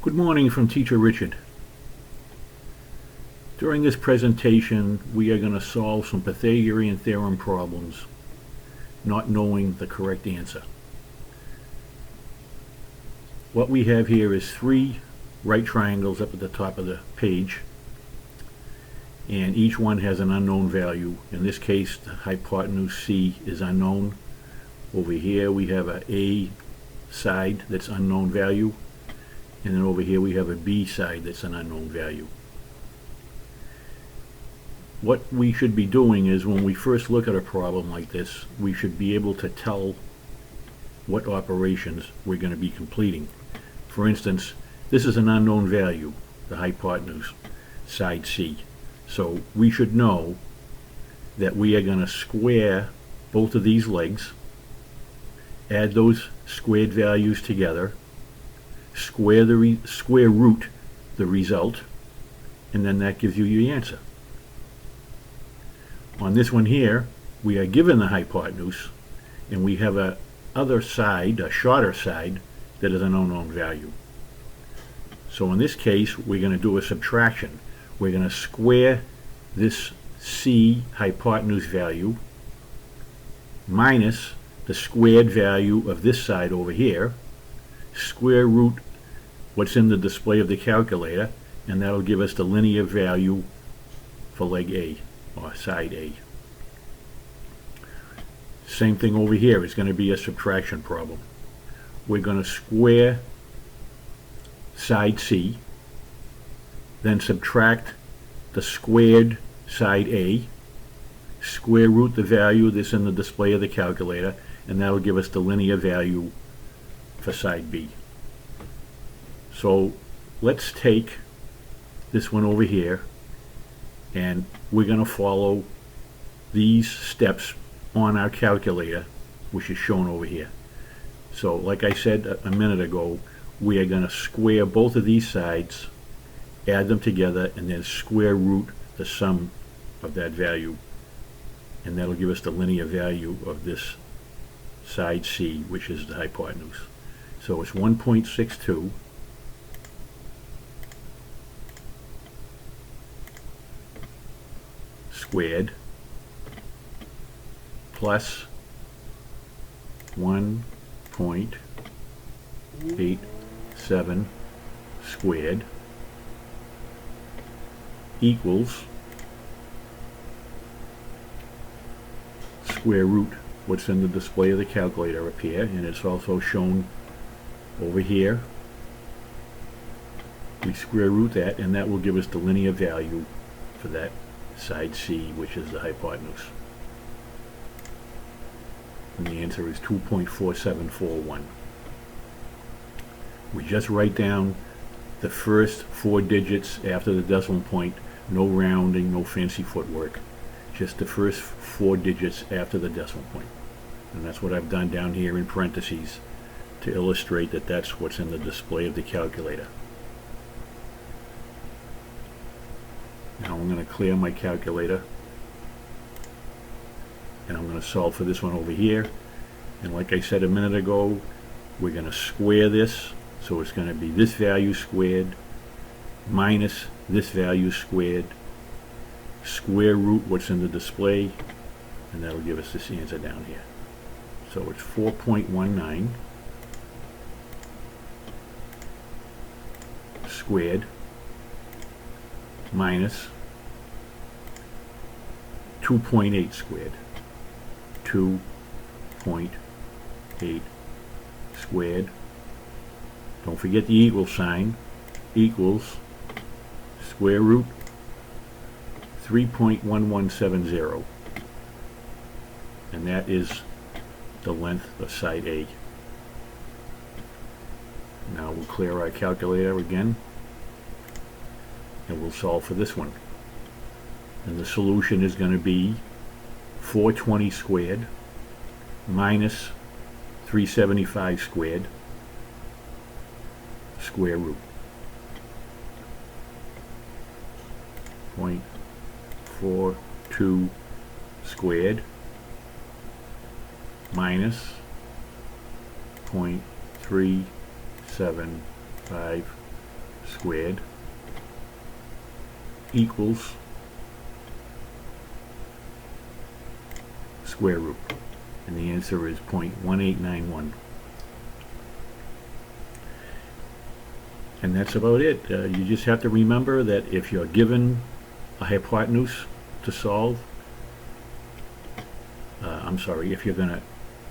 Good morning from Teacher Richard. During this presentation, we are going to solve some Pythagorean theorem problems, not knowing the correct answer. What we have here is three right triangles up at the top of the page, and each one has an unknown value. In this case, the hypotenuse C is unknown. Over here we have a A side that's unknown value, and then over here we have a B side that's an unknown value. What we should be doing is, when we first look at a problem like this, we should be able to tell what operations we're going to be completing. For instance, this is an unknown value, the hypotenuse, side C. So we should know that we are going to square both of these legs, add those squared values together, square root the result, and then that gives you your answer. On this one here, we are given the hypotenuse, and we have a other side, a shorter side, that is an unknown value. So in this case, we're going to do a subtraction. We're going to square this C hypotenuse value minus the squared value of this side over here, square root what's in the display of the calculator, and that'll give us the linear value for leg A, or side A. Same thing over here. It's going to be a subtraction problem. We're going to square side C, then subtract the squared side A, square root the value that's in the display of the calculator, and that'll give us the linear value for side B. So let's take this one over here, and we're going to follow these steps on our calculator, which is shown over here. So like I said a minute ago, we are going to square both of these sides, add them together, and then square root the sum of that value, and that'll give us the linear value of this side C, which is the hypotenuse. So it's 1.62 squared plus 1.87 squared equals square root what's in the display of the calculator up here, and it's also shown over here. We square root that, and that will give us the linear value for that side C, which is the hypotenuse. And the answer is 2.4741. We just write down the first four digits after the decimal point, no rounding, no fancy footwork, just the first four digits after the decimal point. And that's what I've done down here in parentheses to illustrate that that's what's in the display of the calculator. Now I'm going to clear my calculator, and I'm going to solve for this one over here. And like I said a minute ago, we're going to square this, so it's going to be this value squared minus this value squared, square root what's in the display, and that'll give us this answer down here. So it's 4.19 squared minus 2.8 squared. 2.8 squared. Don't forget the equal sign. Equals square root 3.1170. And that is the length of side A. Now we'll clear our calculator again, and we'll solve for this one. And the solution is going to be 420 squared minus 375 squared, square root 0.42 squared minus 0.375 squared equals square root. And the answer is 0.1891. And that's about it. You just have to remember that if you're given a hypotenuse to solve, if you're going to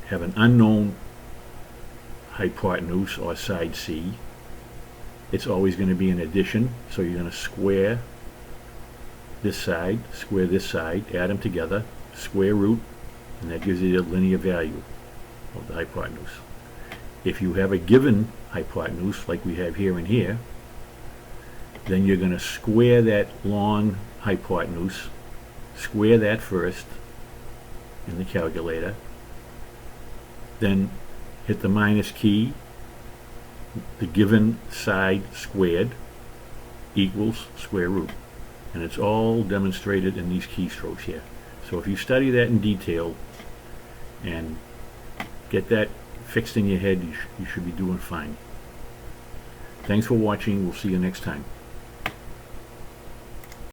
have an unknown hypotenuse or side C, it's always going to be an addition. So you're going to square this side, add them together, square root, and that gives you the linear value of the hypotenuse. If you have a given hypotenuse, like we have here and here, then you're going to square that long hypotenuse, square that first in the calculator, then hit the minus key, the given side squared equals square root. And it's all demonstrated in these keystrokes here. So if you study that in detail and get that fixed in your head, you should be doing fine. Thanks for watching. We'll see you next time.